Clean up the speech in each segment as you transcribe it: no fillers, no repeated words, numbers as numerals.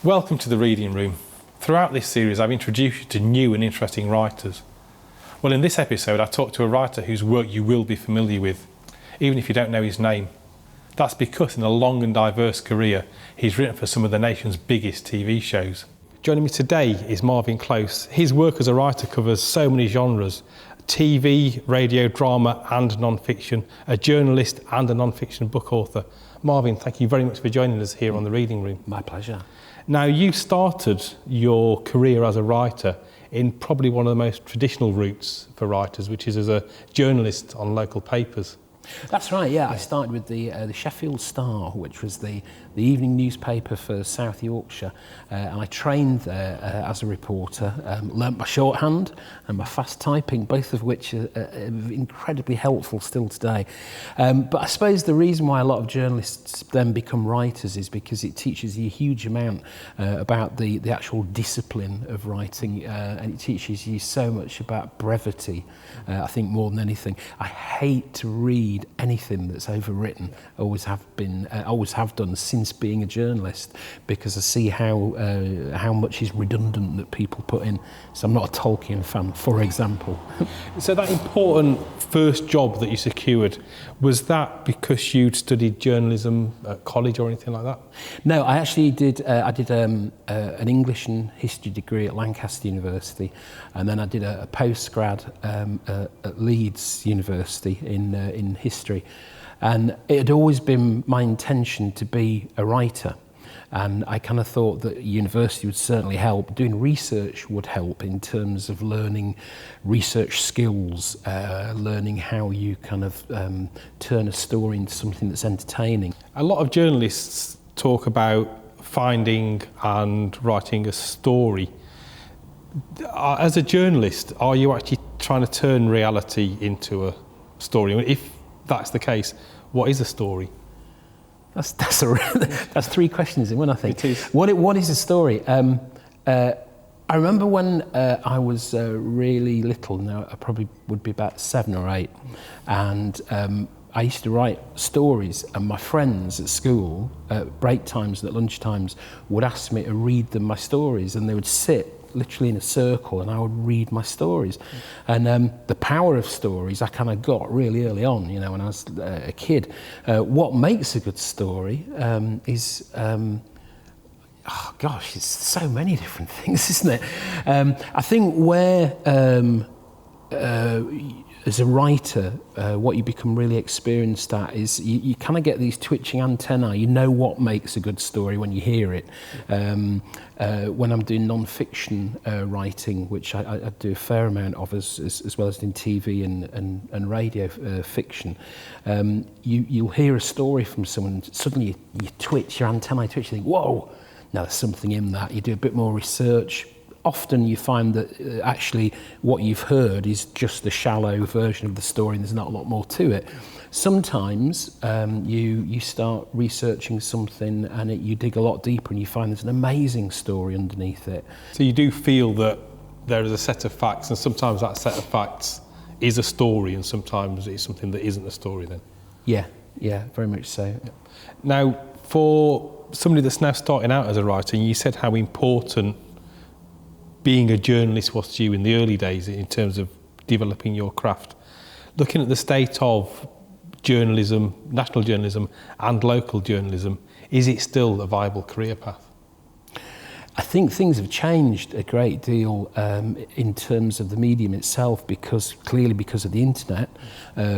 Welcome to the Reading Room. Throughout this series I've introduced you to new and interesting writers. Well, in this episode I talked to a writer whose work you will be familiar with, even if you don't know his name. That's because in a long and diverse career he's written for some of the nation's biggest TV shows. Joining me today is Marvin Close. His work as a writer covers so many genres: TV, radio, drama and non-fiction, a journalist and a non-fiction book author. Marvin, thank you very much for joining us here on the Reading Room. My pleasure. Now, you started your career as a writer in probably one of the most traditional routes for writers, which is as a journalist on local papers. That's right, yeah. I started with the Sheffield Star, which was the evening newspaper for South Yorkshire, and I trained there as a reporter, learnt my shorthand and my fast typing, both of which are incredibly helpful still today. But I suppose the reason why a lot of journalists then become writers is because it teaches you a huge amount about the actual discipline of writing, and it teaches you so much about brevity, I think, more than anything. I hate to read anything that's overwritten. Always have done since being a journalist, because I see how much is redundant that people put in. So I'm not a Tolkien fan, for example. So that important first job that you secured, was that because you'd studied journalism at college or anything like that? No, I actually did. I did an English and history degree at Lancaster University, and then I did a postgrad at Leeds University in history. And it had always been my intention to be a writer. And I kind of thought that university would certainly help. Doing research would help in terms of learning research skills, learning how you kind of turn a story into something that's entertaining. A lot of journalists talk about finding and writing a story. As a journalist, are you actually trying to turn reality into a story? If that's the case, what is a story? That's three questions in one, I think. It is. What is a story? I remember when I was really little. Now I probably would be about 7 or 8, and I used to write stories, and my friends at school, at break times and at lunch times, would ask me to read them my stories, and they would sit literally in a circle and I would read my stories. And the power of stories I kind of got really early on, you know, when I was a kid. What makes a good story is oh gosh, it's so many different things, isn't it? I think where as a writer, what you become really experienced at is you kind of get these twitching antennae. You know what makes a good story when you hear it. When I'm doing non-fiction writing, which I do a fair amount of, as well as in TV and radio fiction, you'll hear a story from someone, suddenly you twitch, your antennae twitch, you think, whoa, now there's something in that. You do a bit more research. Often you find that actually what you've heard is just a shallow version of the story and there's not a lot more to it. Sometimes you start researching something and you dig a lot deeper and you find there's an amazing story underneath it. So you do feel that there is a set of facts, and sometimes that set of facts is a story and sometimes it's something that isn't a story then? Yeah, very much so. Now, for somebody that's now starting out as a writer, you said how important being a journalist was to you in the early days in terms of developing your craft. Looking at the state of journalism, national journalism and local journalism, is it still a viable career path? I think things have changed a great deal in terms of the medium itself, because of the internet,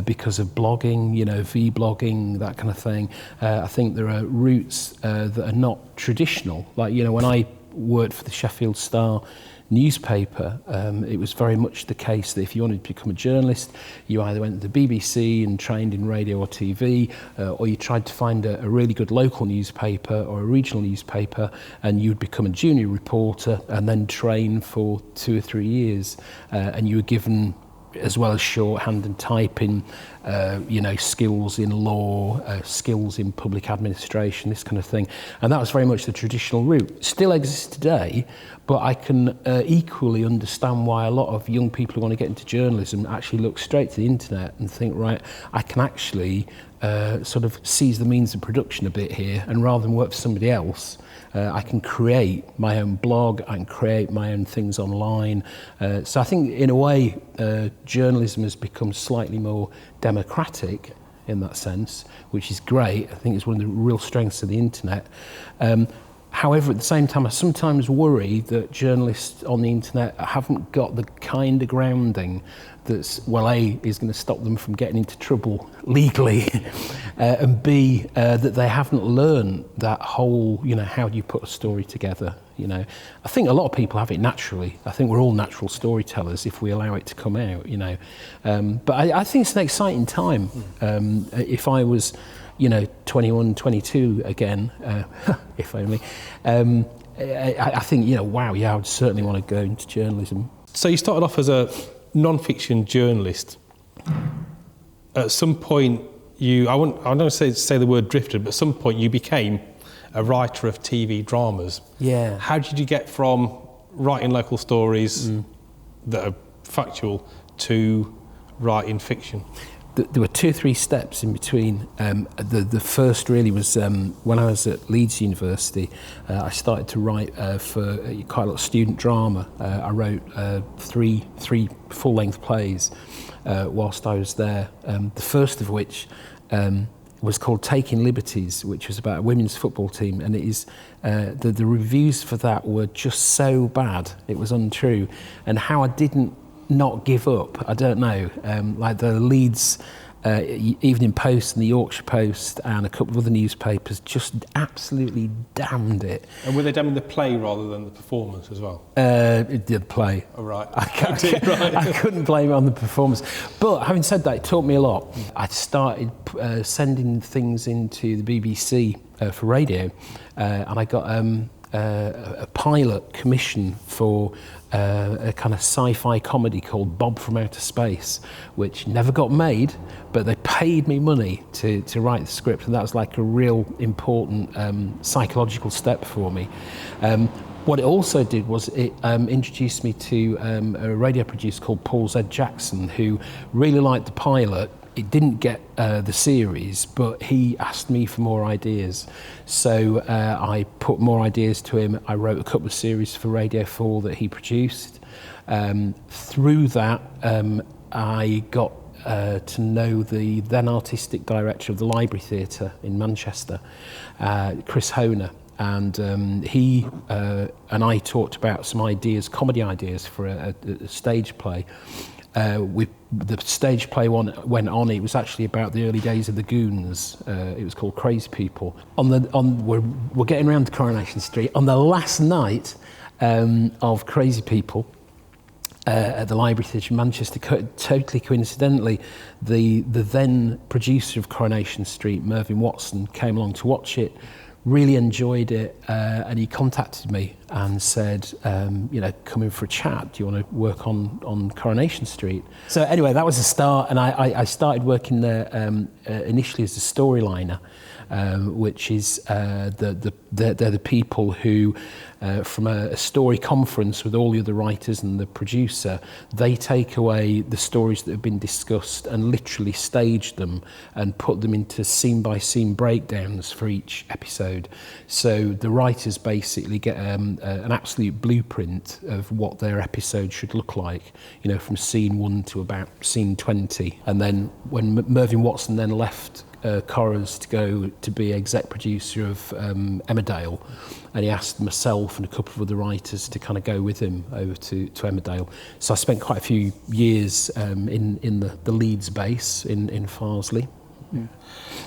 because of blogging, you know, vlogging, that kind of thing. I think there are routes that are not traditional. Like, you know, when I worked for the Sheffield Star newspaper, it was very much the case that if you wanted to become a journalist, you either went to the BBC and trained in radio or TV, or you tried to find a really good local newspaper or a regional newspaper, and you'd become a junior reporter and then train for 2 or 3 years, and you were given as well as shorthand and typing, skills in law, skills in public administration, this kind of thing. And that was very much the traditional route. It still exists today, but I can equally understand why a lot of young people who want to get into journalism actually look straight to the internet and think, right, I can actually sort of seize the means of production a bit here, and rather than work for somebody else, I can create my own blog, I can create my own things online. So I think in a way journalism has become slightly more democratic in that sense, which is great. I think it's one of the real strengths of the internet. However, at the same time, I sometimes worry that journalists on the internet haven't got the kind of grounding that's, well, A, is going to stop them from getting into trouble legally, and B, that they haven't learned that whole, how do you put a story together, I think a lot of people have it naturally. I think we're all natural storytellers if we allow it to come out, But I think it's an exciting time. If I was 21, 22 again, if only. I think, wow, yeah, I would certainly want to go into journalism. So you started off as a non-fiction journalist. At some point, I don't say the word drifted, but at some point you became a writer of TV dramas. Yeah. How did you get from writing local stories that are factual to writing fiction? There were 2 or 3 steps in between. The first really was when I was at Leeds University. I started to write for quite a lot of student drama. I wrote 3 full-length plays whilst I was there. The first of which was called Taking Liberties, which was about a women's football team, and it is the reviews for that were just so bad, it was untrue. And how I didn't not give up, I don't know. Like the Leeds Evening Post and the Yorkshire Post and a couple of other newspapers just absolutely damned it. And were they damning the play rather than the performance as well? The play. Oh, right. I couldn't blame it on the performance. But having said that, it taught me a lot. I started sending things into the BBC for radio, and I got a pilot commission for a kind of sci-fi comedy called Bob from Outer Space, which never got made, but they paid me money to write the script, and that was like a real important psychological step for me. What it also did was it introduced me to a radio producer called Paul Z. Jackson, who really liked the pilot. It didn't get the series, but he asked me for more ideas. So I put more ideas to him. I wrote a couple of series for Radio 4 that he produced. Through that, I got to know the then artistic director of the Library Theatre in Manchester, Chris Honer. And he and I talked about some ideas, comedy ideas for a stage play. The stage play went on. It was actually about the early days of the Goons. It was called Crazy People. We're getting around to Coronation Street on the last night of Crazy People at the Library Theatre in Manchester. Totally coincidentally, the then producer of Coronation Street, Mervyn Watson, came along to watch it. Really enjoyed it, and he contacted me and said, come in for a chat. Do you want to work on Coronation Street? So anyway, that was the start, and I started working there initially as a storyliner, which is they're the people who, from a story conference with all the other writers and the producer, they take away the stories that have been discussed and literally stage them and put them into scene-by-scene breakdowns for each episode. So the writers basically get an absolute blueprint of what their episode should look like, from scene 1 to about scene 20. And then when Mervyn Watson then left Corrs to go to be exec producer of Emmerdale, and he asked myself and a couple of other writers to kind of go with him over to Emmerdale. So I spent quite a few years in the Leeds base in Farsley.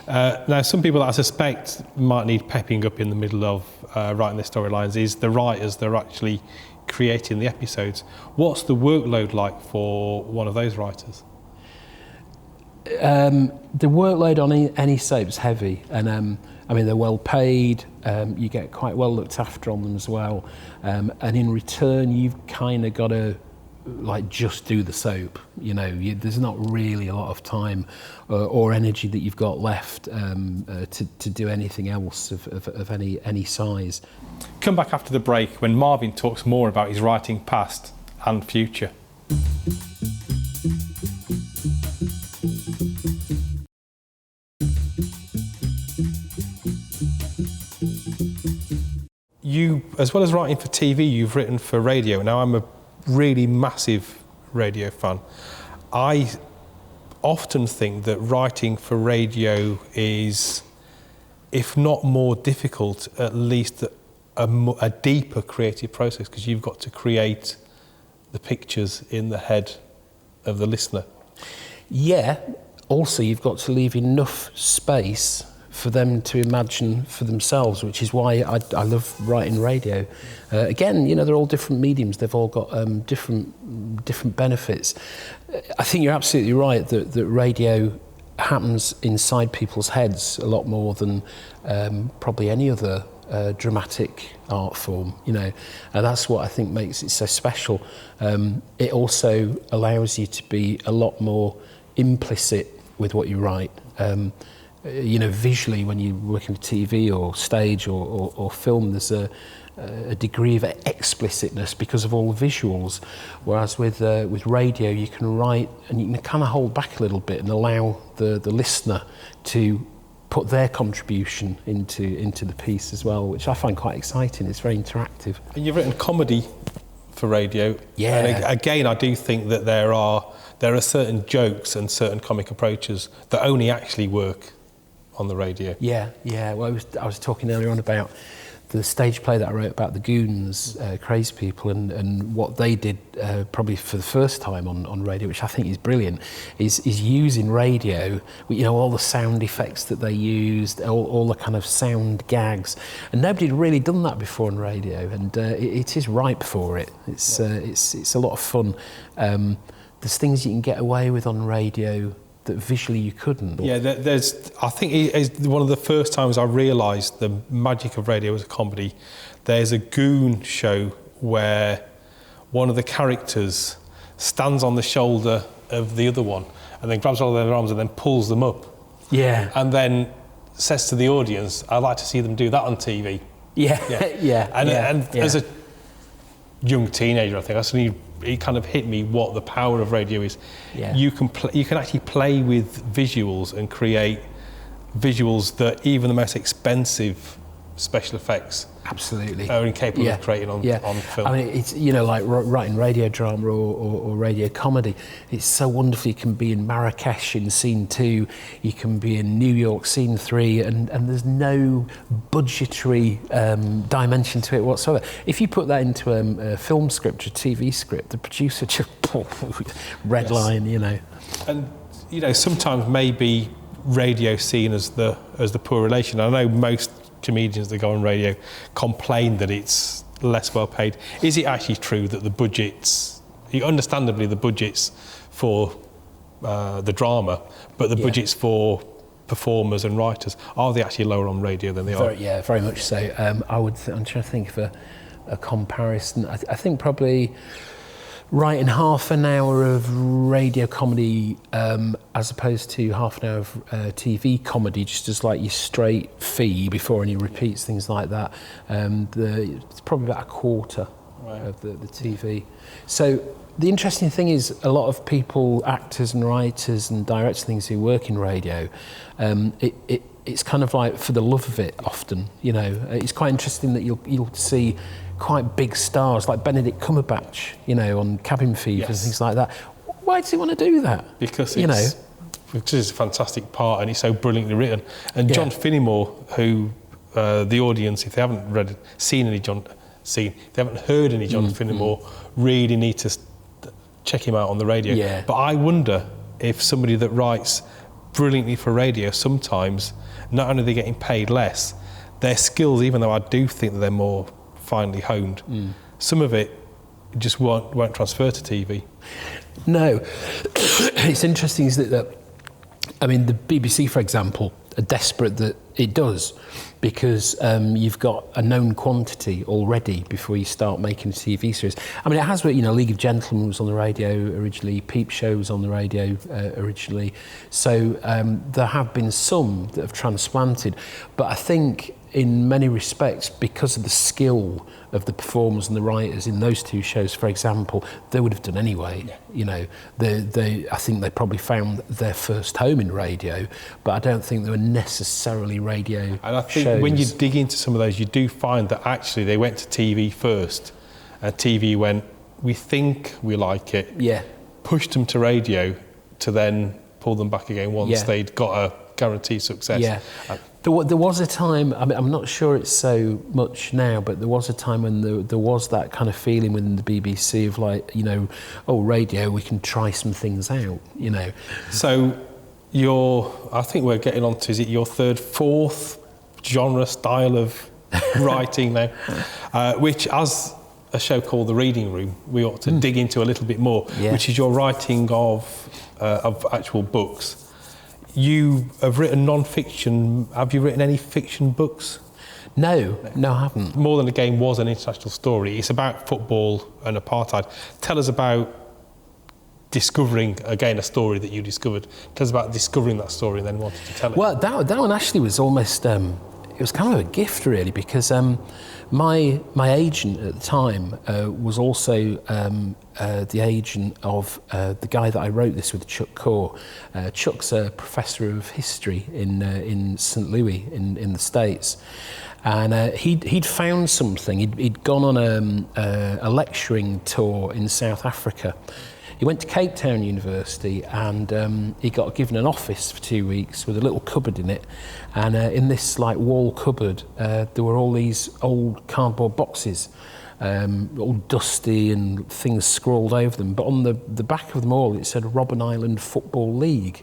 Now, some people that I suspect might need pepping up in the middle of writing their storylines is the writers that are actually creating the episodes. What's the workload like for one of those writers? The workload on any soap's heavy, and they're well paid. You get quite well looked after on them as well, and in return, you've kind of got to like just do the soap. You know, there's not really a lot of time or energy that you've got left to do anything else of any size. Come back after the break when Marvin talks more about his writing past and future. You, as well as writing for TV, you've written for radio. Now, I'm a really massive radio fan. I often think that writing for radio is, if not more difficult, at least a deeper creative process, because you've got to create the pictures in the head of the listener. Yeah. Also, you've got to leave enough space for them to imagine for themselves, which is why I love writing radio. Again, you know, they're all different mediums. They've all got different benefits. I think you're absolutely right that radio happens inside people's heads a lot more than probably any other dramatic art form, you know, and that's what I think makes it so special. It also allows you to be a lot more implicit with what you write. You know, visually, when you're working with TV or stage or film, there's a degree of explicitness because of all the visuals. Whereas with radio, you can write and you can kind of hold back a little bit and allow the listener to put their contribution into the piece as well, which I find quite exciting. It's very interactive. And you've written comedy for radio. Yeah. And again, I do think that there are certain jokes and certain comic approaches that only actually work on the radio. Yeah. Well, I was talking earlier on about the stage play that I wrote about the Goons, Crazy People, and what they did probably for the first time on radio, which I think is brilliant, is using radio, you know, all the sound effects that they used, all the kind of sound gags, and nobody had really done that before on radio, and it is ripe for it. It's a lot of fun. There's things you can get away with on radio that visually you couldn't. Yeah, I think it's one of the first times I realised the magic of radio as a comedy. There's a Goon show where one of the characters stands on the shoulder of the other one and then grabs all their arms and then pulls them up. Yeah. And then says to the audience, I'd like to see them do that on TV. Yeah. And as a young teenager, I think that's when it kind of hit me what the power of radio is. Yeah. You can actually play with visuals and create visuals that even the most expensive special effects absolutely are incapable of creating on film. I mean, it's, you know, like writing radio drama or radio comedy, it's so wonderful. You can be in Marrakesh in scene 2, you can be in New York scene 3, and there's no budgetary dimension to it whatsoever. If you put that into a film script or TV script, the producer just red line, you know. And you know, sometimes maybe radio seen as the poor relation. I know most comedians that go on radio complain that it's less well paid. Is it actually true that the budgets, understandably the budgets for the drama, but the budgets for performers and writers, are they actually lower on radio than they are? Yeah, very much so. I'm trying to think of a comparison. I think probably writing half an hour of radio comedy as opposed to half an hour of TV comedy, just as like your straight fee before any repeats, things like that. It's probably about a quarter of the TV. So the interesting thing is a lot of people, actors and writers and directors, things who work in radio, it's kind of like for the love of it often, you know. It's quite interesting that you'll see quite big stars like Benedict Cumberbatch, you know, on Cabin Fever and things like that. Why does he want to do that? Because it's a fantastic part and it's so brilliantly written. And John Finnemore, who the audience, if they haven't if they haven't heard any John Finnemore, really need to check him out on the radio. Yeah. But I wonder if somebody that writes brilliantly for radio, sometimes not only are they getting paid less, their skills, even though I do think that they're more finely honed, some of it just won't transfer to TV. No. It's interesting, isn't it, that I mean, the BBC, for example, desperate that it does, because you've got a known quantity already before you start making a TV series. I mean, it has, you know, League of Gentlemen was on the radio originally, Peep Show was on the radio originally, so there have been some that have transplanted, but I think in many respects, because of the skill of the performers and the writers in those two shows, for example, they would have done anyway. Yeah. You know, I think they probably found their first home in radio, but I don't think they were necessarily radio shows. And I think when you dig into some of those, you do find that actually they went to TV first, and TV went, we think we like it, pushed them to radio to then pull them back again once they'd got a guaranteed success. Yeah. There was a time, I mean, I'm not sure it's so much now, but there was a time when there was that kind of feeling within the BBC of like, you know, oh, radio, we can try some things out, you know. So I think we're getting on to, is it your fourth genre style of writing now? Which, as a show called The Reading Room, we ought to dig into a little bit more, which is your writing of actual books. You have written non-fiction. Have you written any fiction books? No, I haven't. More Than a Game was an international story. It's about football and apartheid. Tell us about discovering, again, a story that you discovered. Tell us about discovering that story and then wanting to tell it. Well, that one actually was almost, it was kind of a gift, really, because my agent at the time was also the agent of the guy that I wrote this with, Chuck Core. Chuck's a professor of history in St. Louis in the States, and he'd found something. He'd gone on a lecturing tour in South Africa. He went to Cape Town University, and he got given an office for 2 weeks with a little cupboard in it, and in this like wall cupboard there were all these old cardboard boxes, all dusty and things scrawled over them, but on the back of them all it said Robben Island Football League.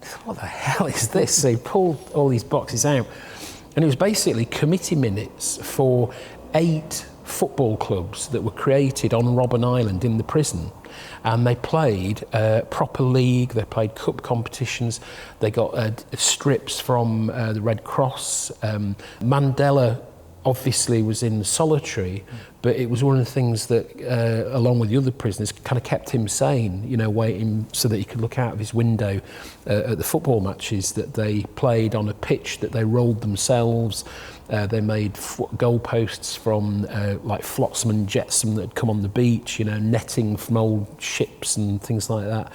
I thought, what the hell is this? So he pulled all these boxes out, and it was basically committee minutes for 8 football clubs that were created on Robben Island in the prison, and they played proper league, they played cup competitions, they got strips from the Red Cross. Mandela obviously was in solitary, but it was one of the things that, along with the other prisoners, kind of kept him sane, you know, waiting so that he could look out of his window at the football matches that they played on a pitch that they rolled themselves. They made goalposts from like flotsam and jetsam that had come on the beach, you know, netting from old ships and things like that.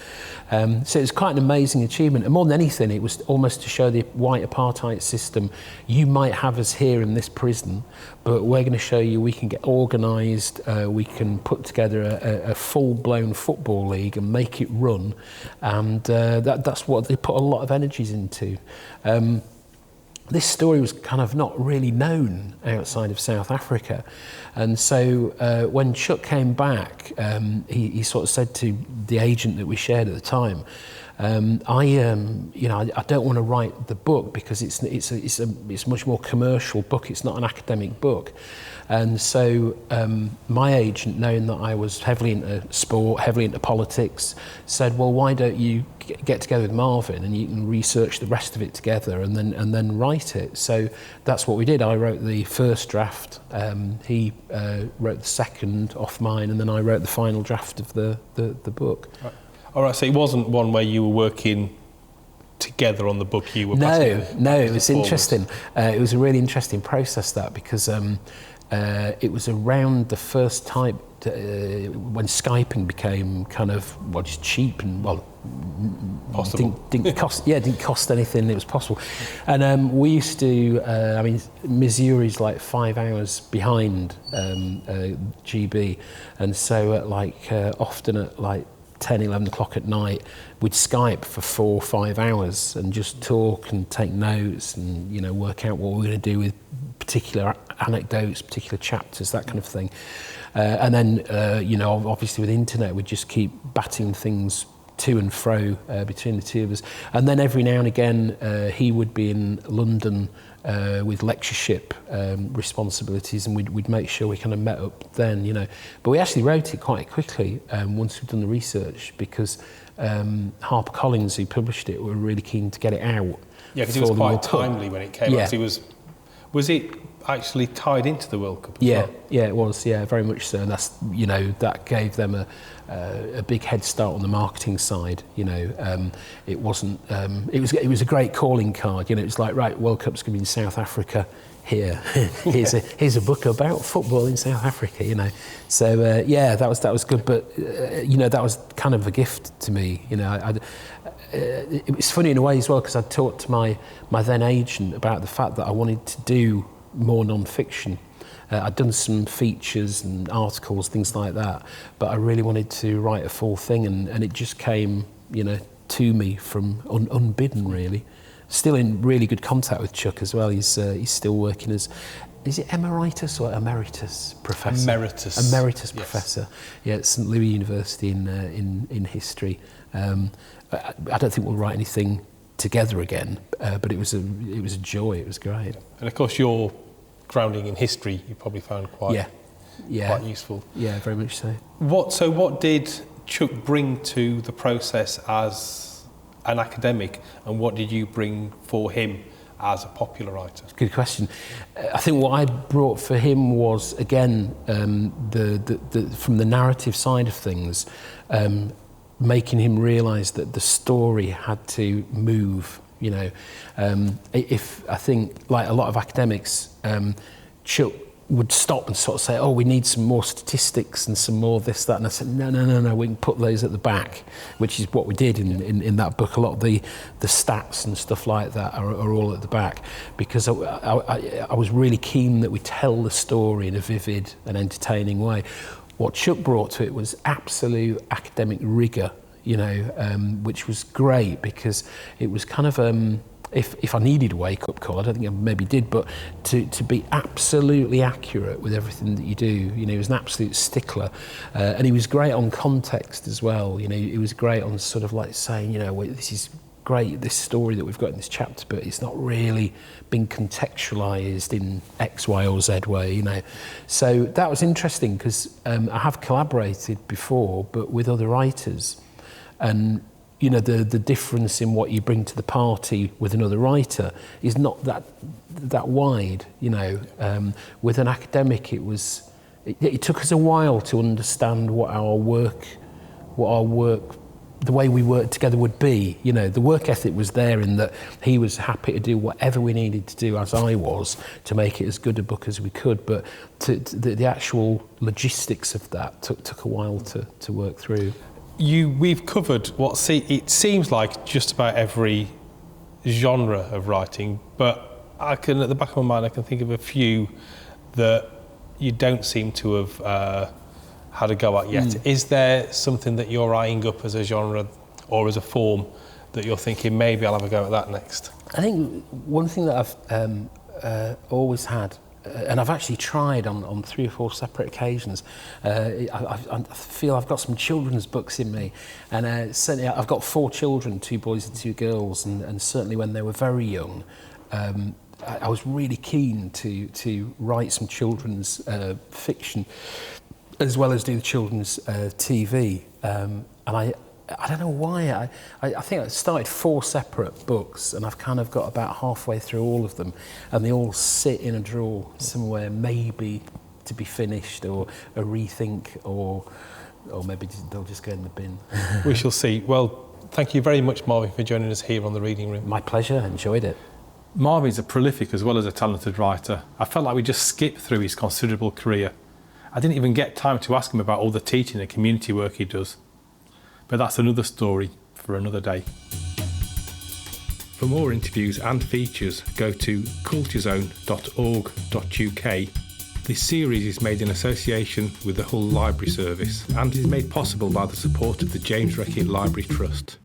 So it was quite an amazing achievement. And more than anything, it was almost to show the white apartheid system, you might have us here in this prison, but we're going to show you we can get organised, we can put together a full-blown football league and make it run. And that's what they put a lot of energies into. This story was kind of not really known outside of South Africa, and so when Chuck came back, he sort of said to the agent that we shared at the time, I don't want to write the book because it's a much more commercial book. It's not an academic book. And so my agent, knowing that I was heavily into sport, heavily into politics, said, well, why don't you get together with Marvin and you can research the rest of it together and then write it. So that's what we did. I wrote the first draft, he wrote the second off mine, and then I wrote the final draft of the book. Right. All right, so it wasn't one where you were working together on the book, you were No, it was interesting. It was a really interesting process, that, because it was around the first time when Skyping became kind of, well, just cheap and, well, possible. Didn't cost anything. It was possible, and we used to. Missouri's like 5 hours behind GB, and so often at like 10, 11 o'clock at night, we'd Skype for 4 or 5 hours and just talk and take notes and, you know, work out what we were going to do with particular anecdotes, particular chapters, that kind of thing. And then, obviously with the internet, we'd just keep batting things to and fro between the two of us. And then every now and again, he would be in London with lectureship responsibilities, and we'd make sure we kind of met up then, you know. But we actually wrote it quite quickly once we'd done the research, because HarperCollins, who published it, were really keen to get it out. Yeah, because it was quite timely when it came out. Was it actually tied into the World Cup as well? Yeah, it was. Yeah, very much so. And that's, that gave them a big head start on the marketing side. It wasn't. It was a great calling card. It was like, right, World Cup's going to be in South Africa. Here's a book about football in South Africa. So that was good. But that was kind of a gift to me. It was funny in a way as well, because I talked to my then agent about the fact that I wanted to do more non-fiction. I'd done some features and articles, things like that, but I really wanted to write a full thing, and it just came, to me from unbidden, really. Still in really good contact with Chuck as well. He's still working as, is it emeritus or emeritus professor? Emeritus professor. Yeah, at St Louis University in history. I don't think we'll write anything together again, but it was a joy. It was great. And of course, your grounding in history you probably found quite useful. Yeah, very much so. What did Chuck bring to the process as an academic, and what did you bring for him as a popular writer? Good question. I think what I brought for him was, again, the from the narrative side of things, making him realise that the story had to move. If I think, like a lot of academics, Chuck would stop and sort of say, we need some more statistics and some more this, that, and I said, no, we can put those at the back, which is what we did in that book. A lot of the stats and stuff like that are all at the back, because I was really keen that we tell the story in a vivid and entertaining way. What Chuck brought to it was absolute academic rigour, which was great, because it was kind of, if I needed a wake-up call, I don't think I maybe did, but to be absolutely accurate with everything that you do. He was an absolute stickler, and he was great on context as well. He was great on sort of like saying, this is great, this story that we've got in this chapter, but it's not really been contextualised in X, Y, or Z way. So that was interesting, because I have collaborated before, but with other writers, and the difference in what you bring to the party with another writer is not that wide. With an academic, it took us a while to understand what our work, the way we worked together would be. The work ethic was there, in that he was happy to do whatever we needed to do, as I was, to make it as good a book as we could. But the actual logistics of that took a while to work through. We've covered it seems like just about every genre of writing, but at the back of my mind I can think of a few that you don't seem to have had a go at yet. Is there something that you're eyeing up as a genre or as a form that you're thinking, maybe I'll have a go at that next? I think one thing that I've always had, and I've actually tried on 3 or 4 separate occasions. I feel I've got some children's books in me, and certainly I've got 4 children, 2 boys and 2 girls, and certainly when they were very young, I was really keen to write some children's fiction, as well as do the children's TV, and I don't know why. I think I started 4 separate books, and I've kind of got about halfway through all of them, and they all sit in a drawer somewhere, maybe to be finished, or a rethink, or maybe they'll just go in the bin. We shall see. Well, thank you very much, Marvin, for joining us here on The Reading Room. My pleasure. Enjoyed it. Marvin's a prolific as well as a talented writer. I felt like we just skipped through his considerable career. I didn't even get time to ask him about all the teaching and community work he does. But that's another story for another day. For more interviews and features, go to culturezone.org.uk. This series is made in association with the Hull Library Service and is made possible by the support of the James Reckitt Library Trust.